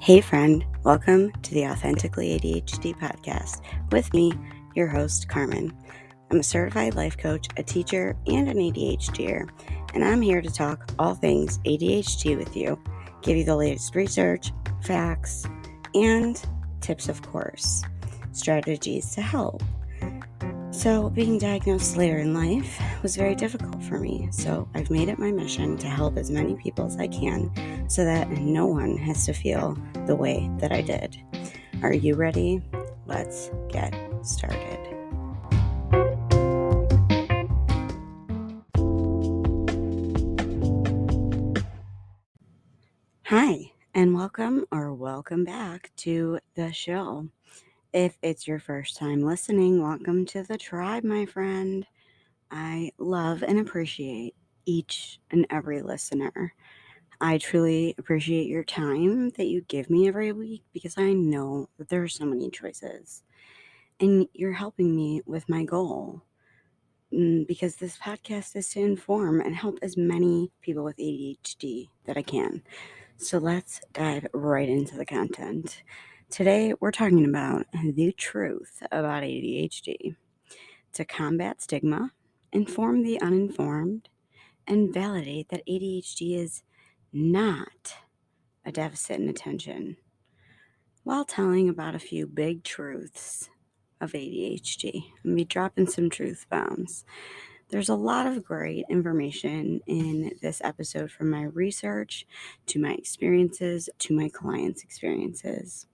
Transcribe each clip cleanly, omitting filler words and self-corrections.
Hey friend, welcome to the Authentically ADHD podcast with me, your host, Carmen. I'm a certified life coach, a teacher, and an ADHDer, and I'm here to talk all things ADHD with you, give you the latest research, facts, and tips, of course, strategies to help. So, being diagnosed later in life was very difficult for me, so I've made it my mission to help as many people as I can so that no one has to feel the way that I did. Are you ready? Let's get started. Hi, and welcome back to the show. If it's your first time listening, welcome to the tribe, my friend. I love and appreciate each and every listener. I truly appreciate your time that you give me every week because I know that there are so many choices. And you're helping me with my goal because this podcast is to inform and help as many people with ADHD that I can. So let's dive right into the content. Today, we're talking about the truth about ADHD to combat stigma, inform the uninformed, and validate that ADHD is not a deficit in attention, while telling about a few big truths of ADHD. I'm going to be dropping some truth bombs. There's a lot of great information in this episode from my research to my experiences to my clients' experiences.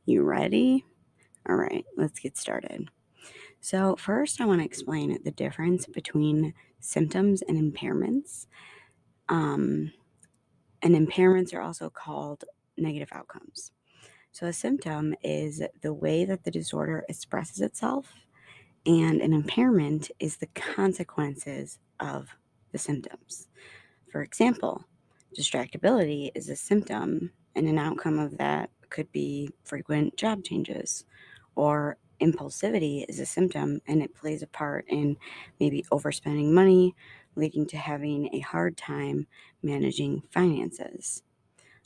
You ready? All right, let's get started. So, first, I want to explain the difference between symptoms and impairments. And impairments are also called negative outcomes. So, a symptom is the way that the disorder expresses itself, and an impairment is the consequences of the symptoms. For example, distractibility is a symptom, and an outcome of that could be frequent job changes, or impulsivity is a symptom, and it plays a part in maybe overspending money, leading to having a hard time managing finances.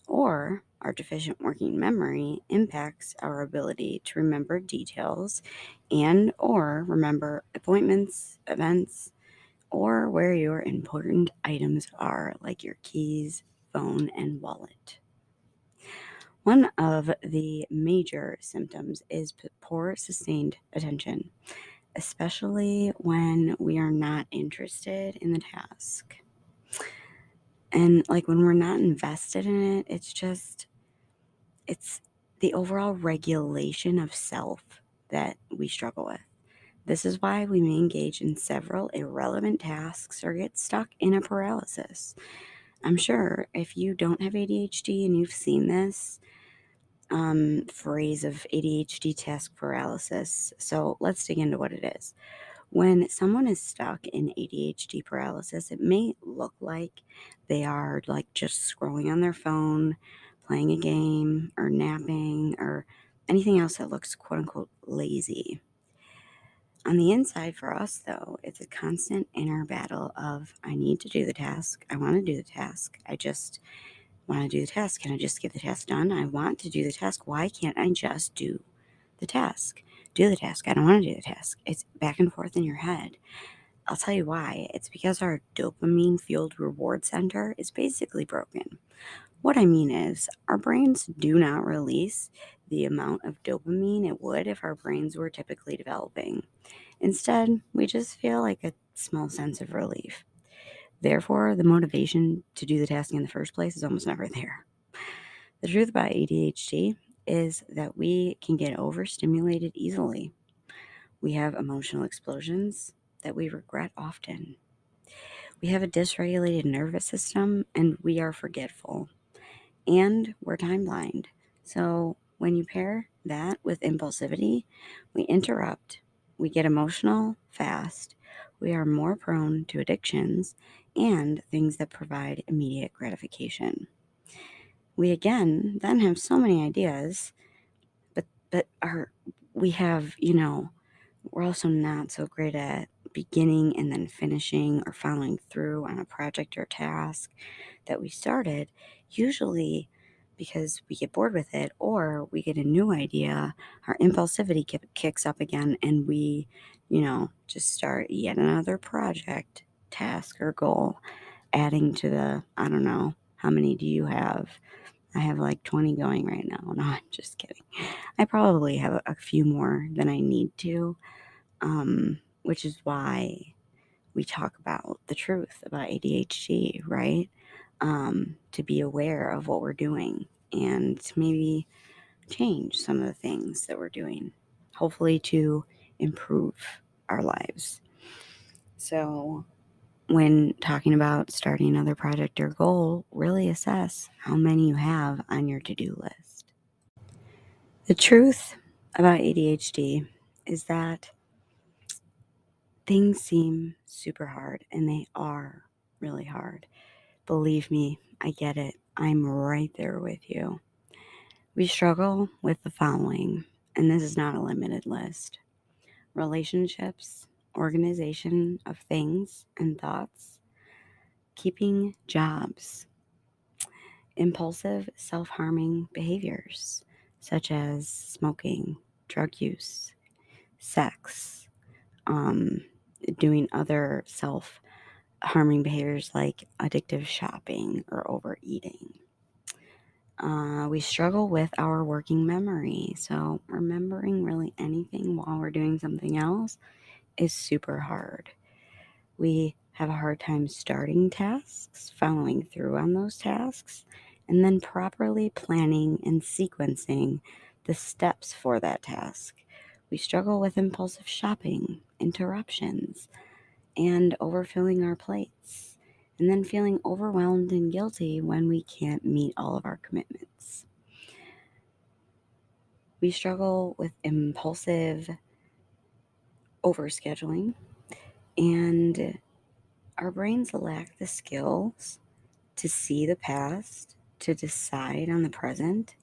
Or our deficient working memory impacts our ability to remember details and or remember appointments, events, or where your important items are, like your keys, phone, and wallet. One of the major symptoms is poor sustained attention, especially when we are not interested in the task. And like when we're not invested in it, it's the overall regulation of self that we struggle with. This is why we may engage in several irrelevant tasks or get stuck in a paralysis. I'm sure if you don't have ADHD and you've seen this phrase of ADHD task paralysis. So let's dig into what it is. When someone is stuck in ADHD paralysis, it may look like they are like just scrolling on their phone, playing a game, or napping, or anything else that looks quote unquote lazy. On the inside for us, though, it's a constant inner battle of I need to do the task. I want to do the task. I just want to do the task. Can I just get the task done? I want to do the task. Why can't I just do the task? Do the task. I don't want to do the task. It's back and forth in your head. I'll tell you why. It's because our dopamine fueled reward center is basically broken. What I mean is, our brains do not release the amount of dopamine it would if our brains were typically developing. Instead, we just feel like a small sense of relief. Therefore, the motivation to do the task in the first place is almost never there. The truth about ADHD is that we can get overstimulated easily. We have emotional explosions that we regret often. We have a dysregulated nervous system and we are forgetful. And we're time blind. So when you pair that with impulsivity, we interrupt, we get emotional fast, we are more prone to addictions and things that provide immediate gratification. We again then have so many ideas, but we have, we're also not so great at beginning and then finishing or following through on a project or task that we started. Usually because we get bored with it, or we get a new idea, our impulsivity kicks up again, and we, just start yet another project, task, or goal, adding to the, I don't know, how many do you have? I have like 20 going right now. No, I'm just kidding. I probably have a few more than I need to, which is why we talk about the truth about ADHD, right? To be aware of what we're doing and to maybe change some of the things that we're doing, hopefully to improve our lives. So, when talking about starting another project or goal, really assess how many you have on your to do list. The truth about ADHD is that things seem super hard, and they are really hard. Believe me, I get it. I'm right there with you. We struggle with the following, and this is not a limited list: relationships, organization of things and thoughts, keeping jobs, impulsive self harming behaviors such as smoking, drug use, sex, um, doing other self harming behaviors like addictive shopping or overeating. We struggle with our working memory. So, remembering really anything while we're doing something else is super hard. We have a hard time starting tasks, following through on those tasks, and then properly planning and sequencing the steps for that task. We struggle with impulsive shopping, interruptions, and overfilling our plates, and then feeling overwhelmed and guilty when we can't meet all of our commitments. We struggle with impulsive overscheduling, and our brains lack the skills to see the past, to decide on the present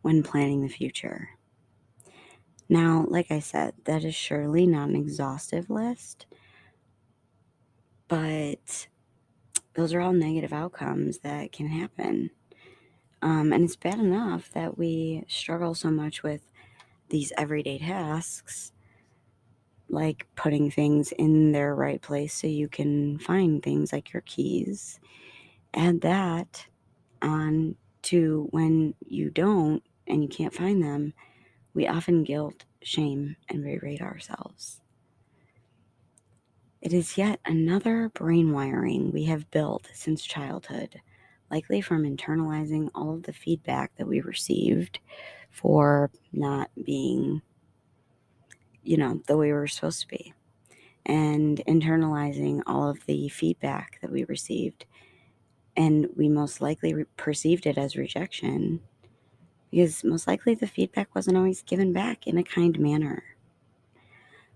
when planning the future. Now, like I said, that is surely not an exhaustive list, but those are all negative outcomes that can happen. And it's bad enough that we struggle so much with these everyday tasks, like putting things in their right place so you can find things like your keys. Add that on to when you don't and you can't find them, we often guilt, shame, and berate ourselves. It is yet another brain wiring we have built since childhood, likely from internalizing all of the feedback that we received for not being, the way we were supposed to be, and internalizing all of the feedback that we received. And we most likely perceived it as rejection because most likely the feedback wasn't always given back in a kind manner.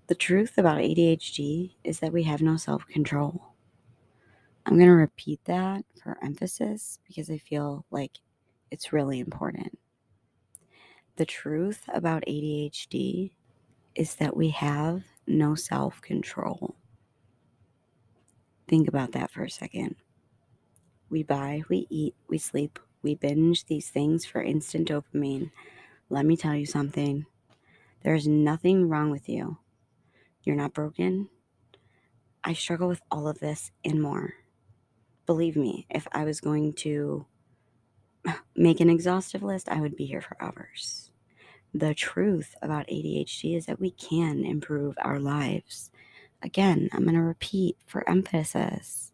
The truth about ADHD is that we have no self-control. I'm going to repeat that for emphasis because I feel like it's really important. The truth about ADHD is that we have no self-control. Think about that for a second. We buy, we eat, we sleep, we binge these things for instant dopamine. Let me tell you something. There is nothing wrong with you. You're not broken. I struggle with all of this and more. Believe me, if I was going to make an exhaustive list, I would be here for hours. The truth about ADHD is that we can improve our lives. Again, I'm going to repeat for emphasis.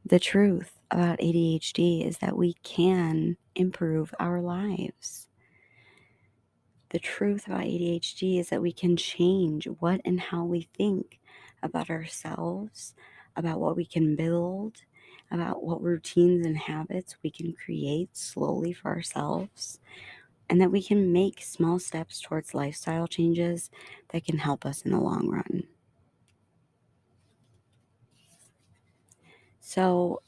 The truth about ADHD is that we can improve our lives. The truth about ADHD is that we can change what and how we think about ourselves, about what we can build, about what routines and habits we can create slowly for ourselves, and that we can make small steps towards lifestyle changes that can help us in the long run. So,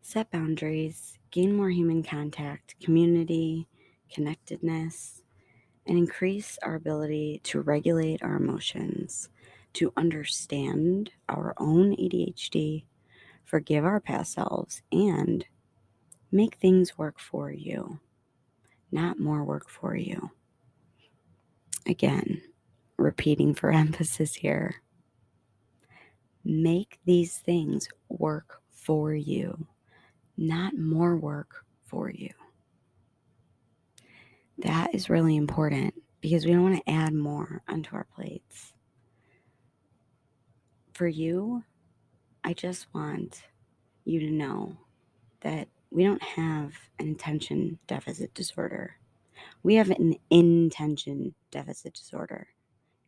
set boundaries, gain more human contact, community, connectedness, and increase our ability to regulate our emotions, to understand our own ADHD, forgive our past selves, and make things work for you. not more work for you. Again, repeating for emphasis here. Make these things work for you, not more work for you. That is really important because we don't want to add more onto our plates. For you, I just want you to know that we don't have an attention deficit disorder. We have an intention deficit disorder.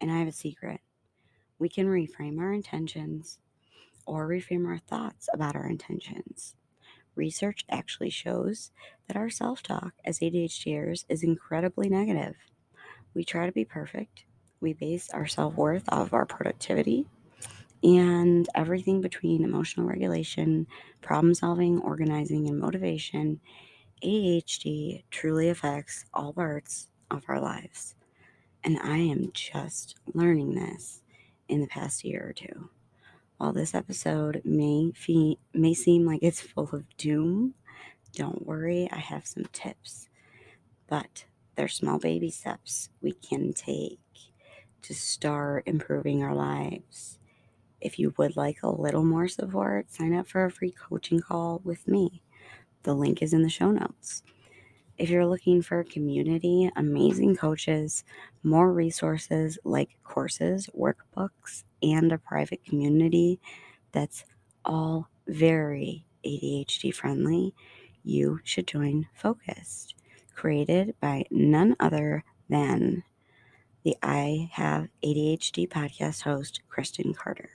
And I have a secret. We can reframe our intentions or reframe our thoughts about our intentions. Research actually shows that our self-talk as ADHDers is incredibly negative. We try to be perfect. We base our self-worth off of our productivity and everything between emotional regulation, problem solving, organizing, and motivation. ADHD truly affects all parts of our lives. And I am just learning this in the past year or two. While this episode may seem like it's full of doom, don't worry, I have some tips. But they're small baby steps we can take to start improving our lives. If you would like a little more support, sign up for a free coaching call with me. The link is in the show notes. If you're looking for a community, amazing coaches, more resources like courses, workbooks, and a private community that's all very ADHD friendly, you should join Focused, created by none other than the I Have ADHD podcast host, Kristen Carter.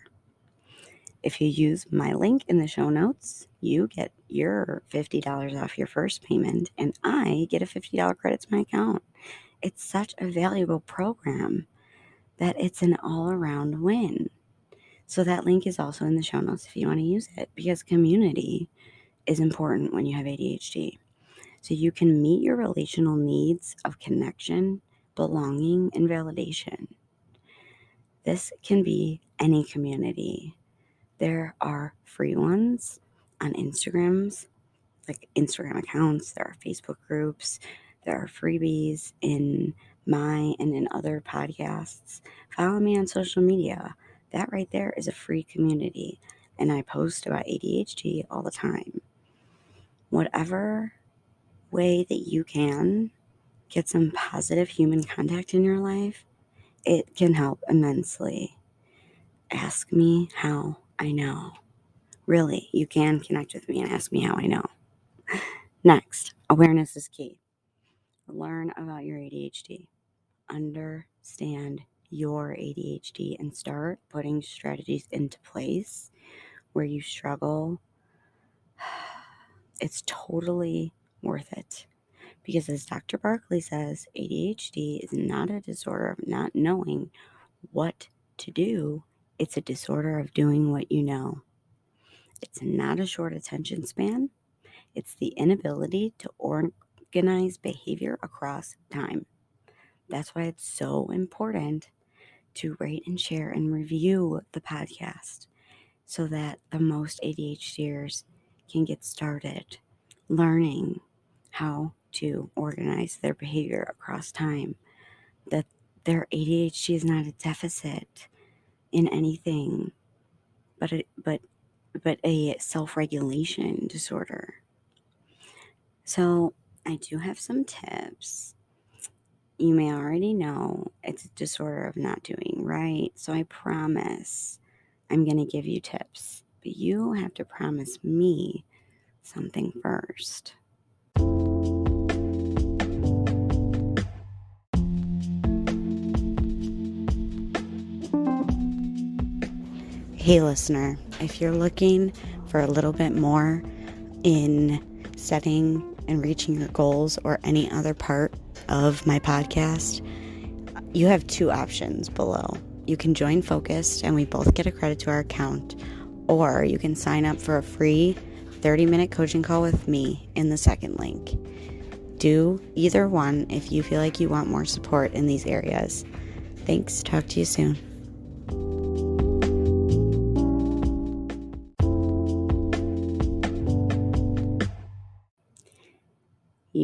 If you use my link in the show notes, you get your $50 off your first payment, and I get a $50 credit to my account. It's such a valuable program that it's an all-around win. So that link is also in the show notes if you want to use it, because community is important when you have ADHD. So you can meet your relational needs of connection, belonging, and validation. This can be any community. There are free ones on Instagrams, like Instagram accounts. There are Facebook groups. There are freebies in my and in other podcasts. Follow me on social media. That right there is a free community. And I post about ADHD all the time. Whatever way that you can get some positive human contact in your life, it can help immensely. Ask me how I know. Really, you can connect with me and ask me how I know. Next, awareness is key. Learn about your ADHD. Understand your ADHD and start putting strategies into place where you struggle. It's totally worth it. Because as Dr. Barkley says, ADHD is not a disorder of not knowing what to do. It's a disorder of doing what you know. It's not a short attention span. It's the inability to organize behavior across time. That's why it's so important to rate and share and review the podcast so that the most ADHDers can get started learning how to organize their behavior across time. That their ADHD is not a deficit in anything, but a self-regulation disorder. So I do have some tips. You may already know it's a disorder of not doing right. So I promise I'm going to give you tips. But you have to promise me something first. Hey listener, if you're looking for a little bit more in setting and reaching your goals or any other part of my podcast, you have two options below. You can join Focused and we both get a credit to our account, or you can sign up for a free 30-minute coaching call with me in the second link. Do either one if you feel like you want more support in these areas. Thanks. Talk to you soon.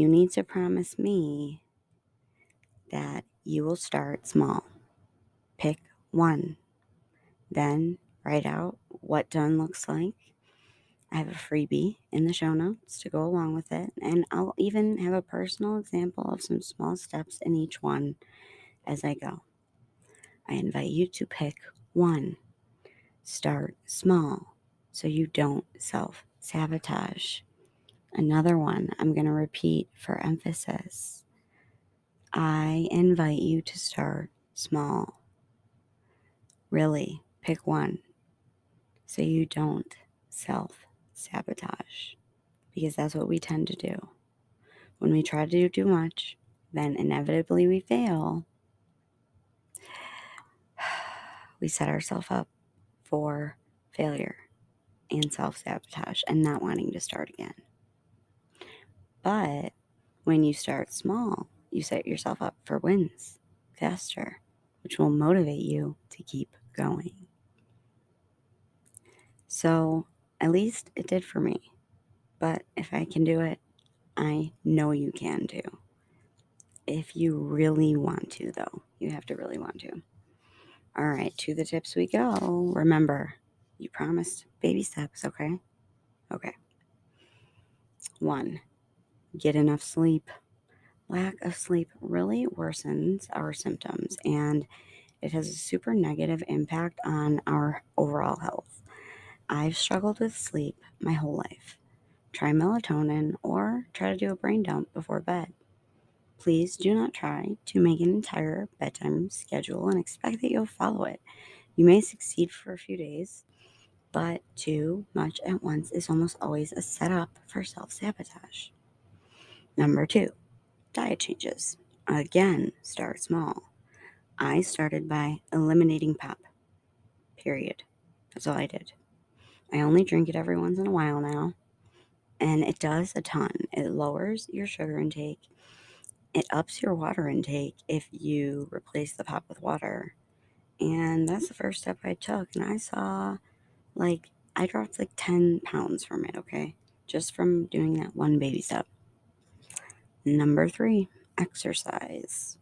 you need to promise me that you will start small. Pick one. Then write out what done looks like. I have a freebie in the show notes to go along with it, and I'll even have a personal example of some small steps in each one as I go. I invite you to pick one. Start small so you don't self-sabotage. Another one I'm going to repeat for emphasis. I invite you to start small. Really, pick one so you don't self-sabotage, because that's what we tend to do. When we try to do too much, then inevitably we fail. We set ourselves up for failure and self-sabotage and not wanting to start again. But when you start small, you set yourself up for wins faster, which will motivate you to keep going. So at least it did for me. But if I can do it, I know you can too. If you really want to, though, you have to really want to. All right, to the tips we go. Remember, you promised baby steps, okay? Okay. 1, get enough sleep. Lack of sleep really worsens our symptoms, and it has a super negative impact on our overall health. I've struggled with sleep my whole life. Try melatonin or try to do a brain dump before bed. Please do not try to make an entire bedtime schedule and expect that you'll follow it. You may succeed for a few days, but too much at once is almost always a setup for self-sabotage. Number 2, diet changes. Again, start small. I started by eliminating pop. Period. That's all I did. I only drink it every once in a while now, and it does a ton. It lowers your sugar intake. It ups your water intake if you replace the pop with water. And that's the first step I took. And I saw, I dropped 10 pounds from it, okay? Just from doing that one baby step. Number 3, exercise.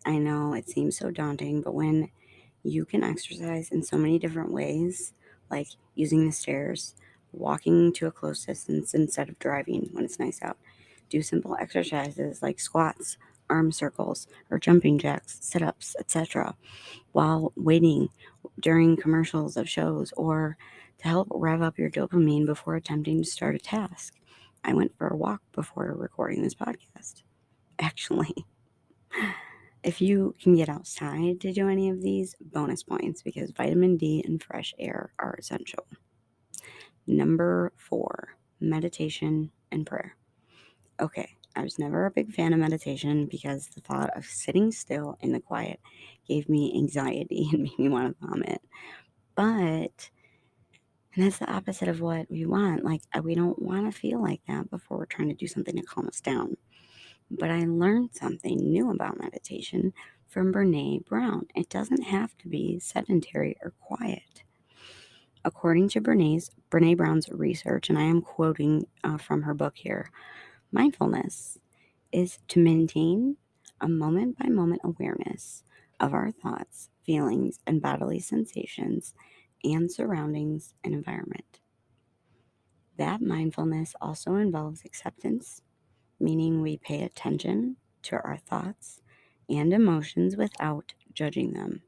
I know it seems so daunting, but when you can exercise in so many different ways, like using the stairs, walking to a close distance instead of driving when it's nice out, do simple exercises like squats, arm circles, or jumping jacks, sit-ups, etc., while waiting during commercials of shows, or to help rev up your dopamine before attempting to start a task. I went for a walk before recording this podcast, actually. If you can get outside to do any of these, bonus points, because vitamin D and fresh air are essential. Number 4, meditation and prayer. Okay, I was never a big fan of meditation because the thought of sitting still in the quiet gave me anxiety and made me want to vomit. But, and that's the opposite of what we want. We don't want to feel like that before we're trying to do something to calm us down. But I learned something new about meditation from Brene Brown. It doesn't have to be sedentary or quiet. According to Brene Brown's research, and I am quoting from her book here, mindfulness is to maintain a moment-by-moment awareness of our thoughts, feelings, and bodily sensations and surroundings and environment. That mindfulness also involves acceptance, meaning we pay attention to our thoughts and emotions without judging them,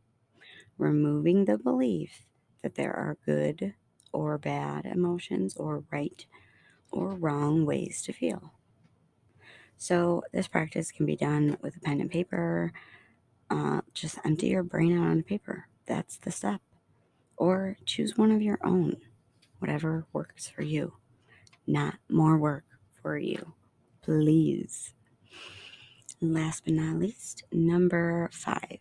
removing the belief that there are good or bad emotions or right or wrong ways to feel. So this practice can be done with a pen and paper. Just empty your brain out on paper. That's the step. Or choose one of your own, whatever works for you. Not more work for you, please. Last but not least, number 5,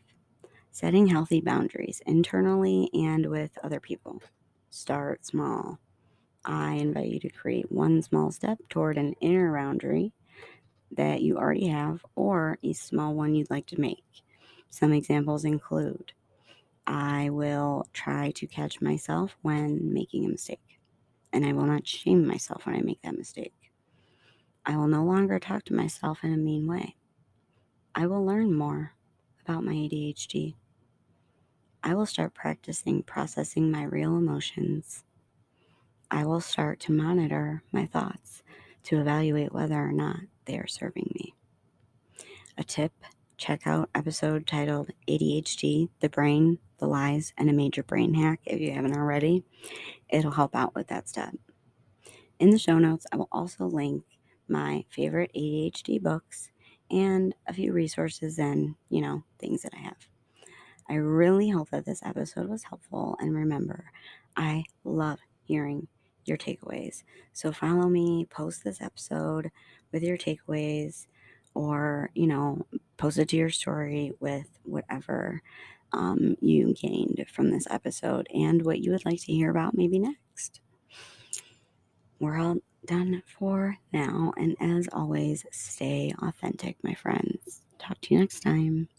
setting healthy boundaries internally and with other people. Start small. I invite you to create one small step toward an inner boundary that you already have, or a small one you'd like to make. Some examples include, I will try to catch myself when making a mistake, and I will not shame myself when I make that mistake. I will no longer talk to myself in a mean way. I will learn more about my ADHD. I will start practicing processing my real emotions. I will start to monitor my thoughts to evaluate whether or not they are serving me. A tip: check out episode titled ADHD, the Brain, the Lies, and a Major Brain Hack if you haven't already. It'll help out with that step. In the show notes, I will also link my favorite ADHD books and a few resources and, things that I have. I really hope that this episode was helpful. And remember, I love hearing your takeaways. So follow me, post this episode with your takeaways, or, post it to your story with whatever you gained from this episode and what you would like to hear about maybe next. We're all done for now. And as always, stay authentic, my friends. Talk to you next time.